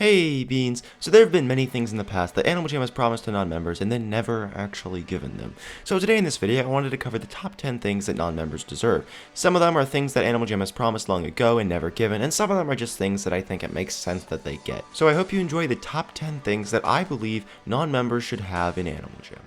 Hey Beans! So there have been many things in the past that Animal Jam has promised to non-members and then never actually given them. So today in this video I wanted to cover the top 10 things that non-members deserve. Some of them are things that Animal Jam has promised long ago and never given, and some of them are just things that I think it makes sense that they get. So I hope you enjoy the top 10 things that I believe non-members should have in Animal Jam.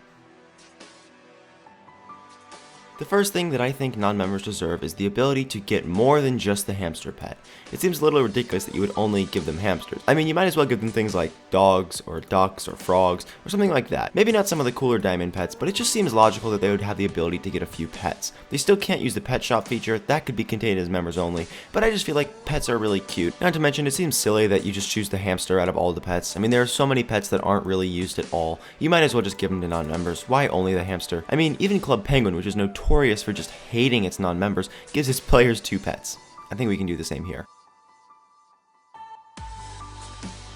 The first thing that I think non-members deserve is the ability to get more than just the hamster pet. It seems a little ridiculous that you would only give them hamsters. I mean, you might as well give them things like dogs, or ducks, or frogs, or something like that. Maybe not some of the cooler diamond pets, but it just seems logical that they would have the ability to get a few pets. They still can't use the pet shop feature, that could be contained as members only, but I just feel like pets are really cute. Not to mention, it seems silly that you just choose the hamster out of all the pets. I mean, there are so many pets that aren't really used at all. You might as well just give them to non-members. Why only the hamster? I mean, even Club Penguin, which is notorious for just hating its non-members, gives its players 2 pets. I think we can do the same here.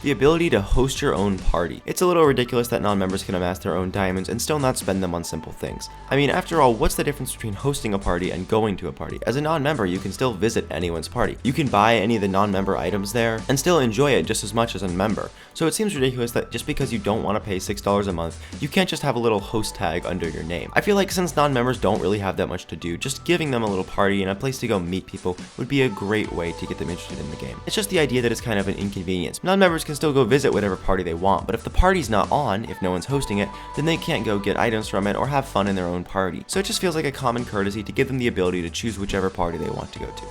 The ability to host your own party. It's a little ridiculous that non-members can amass their own diamonds and still not spend them on simple things. I mean, after all, what's the difference between hosting a party and going to a party? As a non-member, you can still visit anyone's party. You can buy any of the non-member items there and still enjoy it just as much as a member. So it seems ridiculous that just because you don't want to pay $6 a month, you can't just have a little host tag under your name. I feel like since non-members don't really have that much to do, just giving them a little party and a place to go meet people would be a great way to get them interested in the game. It's just the idea that it's kind of an inconvenience. Non-members can still go visit whatever party they want, but if the party's not on, if no one's hosting it, then they can't go get items from it or have fun in their own party. So it just feels like a common courtesy to give them the ability to choose whichever party they want to go to.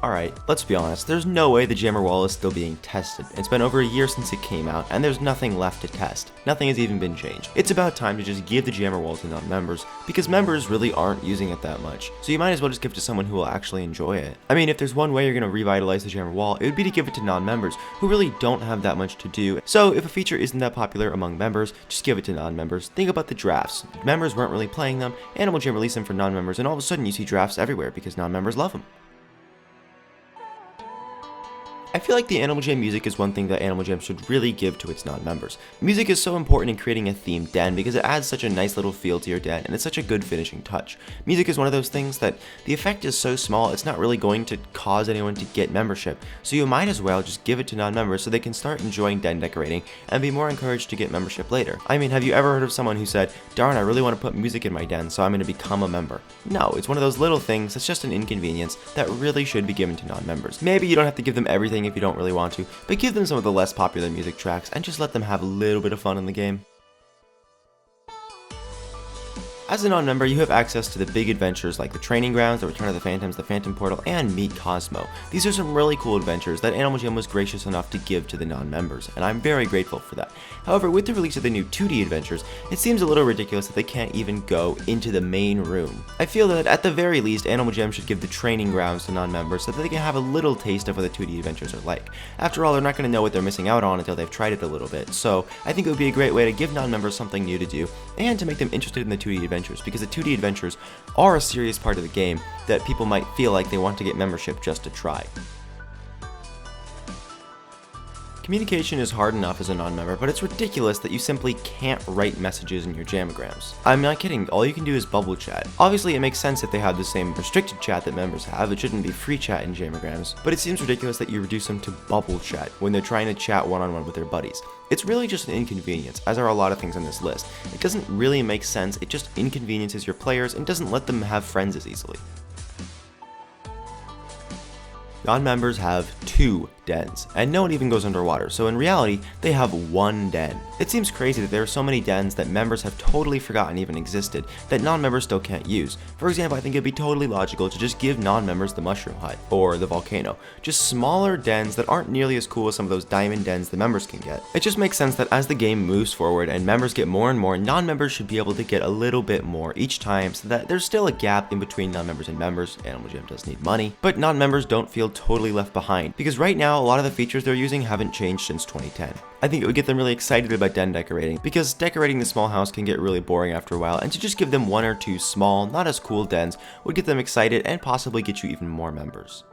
Alright, let's be honest, there's no way the Jammer Wall is still being tested. It's been over a year since it came out, and there's nothing left to test. Nothing has even been changed. It's about time to just give the Jammer Wall to non-members, because members really aren't using it that much. So you might as well just give it to someone who will actually enjoy it. I mean, if there's one way you're going to revitalize the Jammer Wall, it would be to give it to non-members, who really don't have that much to do. So if a feature isn't that popular among members, just give it to non-members. Think about the drafts. Members weren't really playing them, Animal Jam released them for non-members, and all of a sudden you see drafts everywhere because non-members love them. I feel like the Animal Jam music is one thing that Animal Jam should really give to its non-members. Music is so important in creating a themed den because it adds such a nice little feel to your den and it's such a good finishing touch. Music is one of those things that the effect is so small it's not really going to cause anyone to get membership, so you might as well just give it to non-members so they can start enjoying den decorating and be more encouraged to get membership later. I mean, have you ever heard of someone who said, "Darn, I really want to put music in my den, so I'm going to become a member"? No, it's one of those little things that's just an inconvenience that really should be given to non-members. Maybe you don't have to give them everything if you don't really want to, but give them some of the less popular music tracks and just let them have a little bit of fun in the game. As a non-member, you have access to the big adventures like the Training Grounds, the Return of the Phantoms, the Phantom Portal, and Meet Cosmo. These are some really cool adventures that Animal Jam was gracious enough to give to the non-members, and I'm very grateful for that. However, with the release of the new 2D adventures, it seems a little ridiculous that they can't even go into the main room. I feel that at the very least, Animal Jam should give the Training Grounds to non-members so that they can have a little taste of what the 2D adventures are like. After all, they're not going to know what they're missing out on until they've tried it a little bit, so I think it would be a great way to give non-members something new to do, and to make them interested in the 2D adventures, because the 2D adventures are a serious part of the game that people might feel like they want to get membership just to try. Communication is hard enough as a non-member, but it's ridiculous that you simply can't write messages in your Jamagrams. I'm not kidding, all you can do is bubble chat. Obviously it makes sense if they have the same restricted chat that members have, it shouldn't be free chat in Jamagrams, but it seems ridiculous that you reduce them to bubble chat when they're trying to chat one-on-one with their buddies. It's really just an inconvenience, as are a lot of things on this list. It doesn't really make sense, it just inconveniences your players and doesn't let them have friends as easily. Non-members have 2 dens, and no one even goes underwater, so in reality, they have 1 den. It seems crazy that there are so many dens that members have totally forgotten even existed, that non-members still can't use. For example, I think it'd be totally logical to just give non-members the Mushroom Hut, or the Volcano. Just smaller dens that aren't nearly as cool as some of those diamond dens the members can get. It just makes sense that as the game moves forward and members get more and more, non-members should be able to get a little bit more each time so that there's still a gap in between non-members and members. Animal Jam does need money, but non-members don't feel totally left behind, because right now a lot of the features they're using haven't changed since 2010. I think it would get them really excited about den decorating, because decorating the small house can get really boring after a while, and to just give them 1 or 2 small, not as cool dens would get them excited and possibly get you even more members.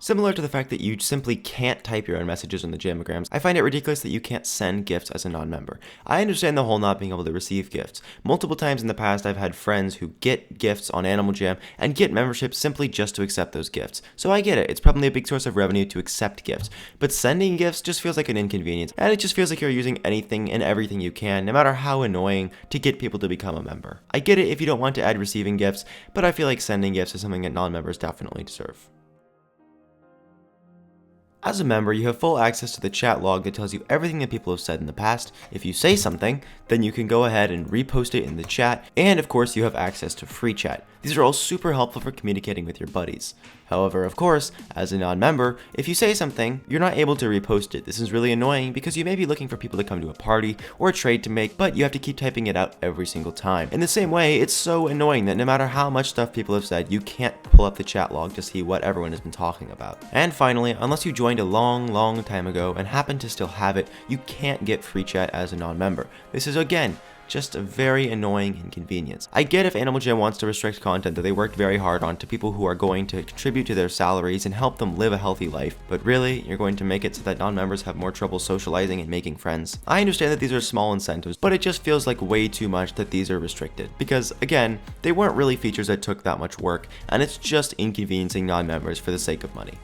Similar to the fact that you simply can't type your own messages in the Jamagrams, I find it ridiculous that you can't send gifts as a non-member. I understand the whole not being able to receive gifts. Multiple times in the past, I've had friends who get gifts on Animal Jam and get memberships simply just to accept those gifts. So I get it, it's probably a big source of revenue to accept gifts. But sending gifts just feels like an inconvenience, and it just feels like you're using anything and everything you can, no matter how annoying, to get people to become a member. I get it if you don't want to add receiving gifts, but I feel like sending gifts is something that non-members definitely deserve. As a member, you have full access to the chat log that tells you everything that people have said in the past. If you say something, then you can go ahead and repost it in the chat, and of course you have access to free chat. These are all super helpful for communicating with your buddies. However, of course, as a non-member, if you say something, you're not able to repost it. This is really annoying because you may be looking for people to come to a party or a trade to make, but you have to keep typing it out every single time. In the same way, it's so annoying that no matter how much stuff people have said, you can't pull up the chat log to see what everyone has been talking about. And finally, unless you joined a long time ago and happen to still have it, you can't get free chat as a non-member. This is, again, just a very annoying inconvenience. I get if Animal Jam wants to restrict content that they worked very hard on to people who are going to contribute to their salaries and help them live a healthy life, but really, you're going to make it so that non-members have more trouble socializing and making friends. I understand that these are small incentives, but it just feels like way too much that these are restricted. Because, again, they weren't really features that took that much work, and it's just inconveniencing non-members for the sake of money.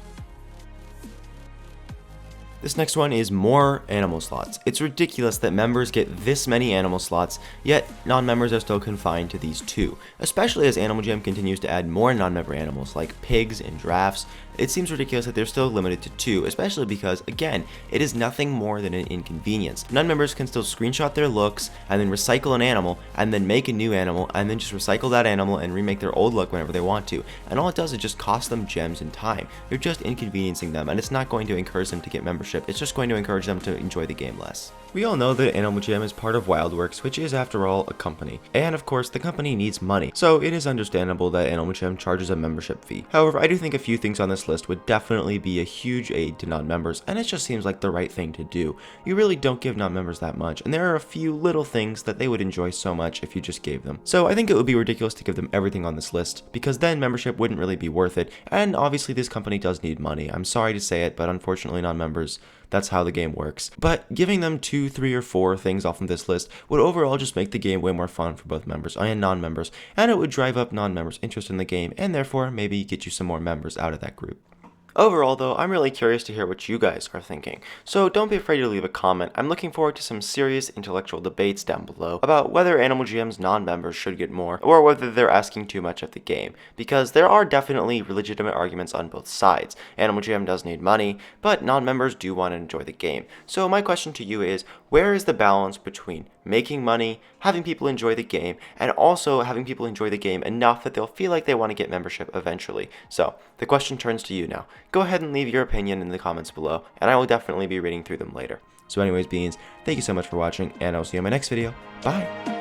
This next one is more animal slots. It's ridiculous that members get this many animal slots, yet non-members are still confined to these 2, especially as Animal Jam continues to add more non-member animals like pigs and giraffes. It seems ridiculous that they're still limited to 2, especially because, again, it is nothing more than an inconvenience. Non-members can still screenshot their looks, and then recycle an animal, and then make a new animal, and then just recycle that animal and remake their old look whenever they want to. And all it does is just cost them gems and time. You're just inconveniencing them, and it's not going to encourage them to get membership, it's just going to encourage them to enjoy the game less. We all know that Animal Jam is part of WildWorks, which is, after all, a company. And of course, the company needs money, so it is understandable that Animal Jam charges a membership fee. However, I do think a few things on this list would definitely be a huge aid to non-members, and it just seems like the right thing to do. You really don't give non-members that much, and there are a few little things that they would enjoy so much if you just gave them. So I think it would be ridiculous to give them everything on this list, because then membership wouldn't really be worth it, and obviously this company does need money. I'm sorry to say it, but unfortunately non-members, that's how the game works. But giving them 2, 3, or 4 things off of this list would overall just make the game way more fun for both members and non-members, and it would drive up non-members' interest in the game, and therefore maybe get you some more members out of that group. Overall though, I'm really curious to hear what you guys are thinking, so don't be afraid to leave a comment. I'm looking forward to some serious intellectual debates down below about whether Animal Jam's non-members should get more, or whether they're asking too much of the game, because there are definitely legitimate arguments on both sides. Animal Jam does need money, but non-members do want to enjoy the game. So my question to you is, where is the balance between making money, having people enjoy the game, and also having people enjoy the game enough that they'll feel like they want to get membership eventually? So the question turns to you now. Go ahead and leave your opinion in the comments below, and I will definitely be reading through them later. So anyways, Beans, thank you so much for watching, and I'll see you in my next video. Bye!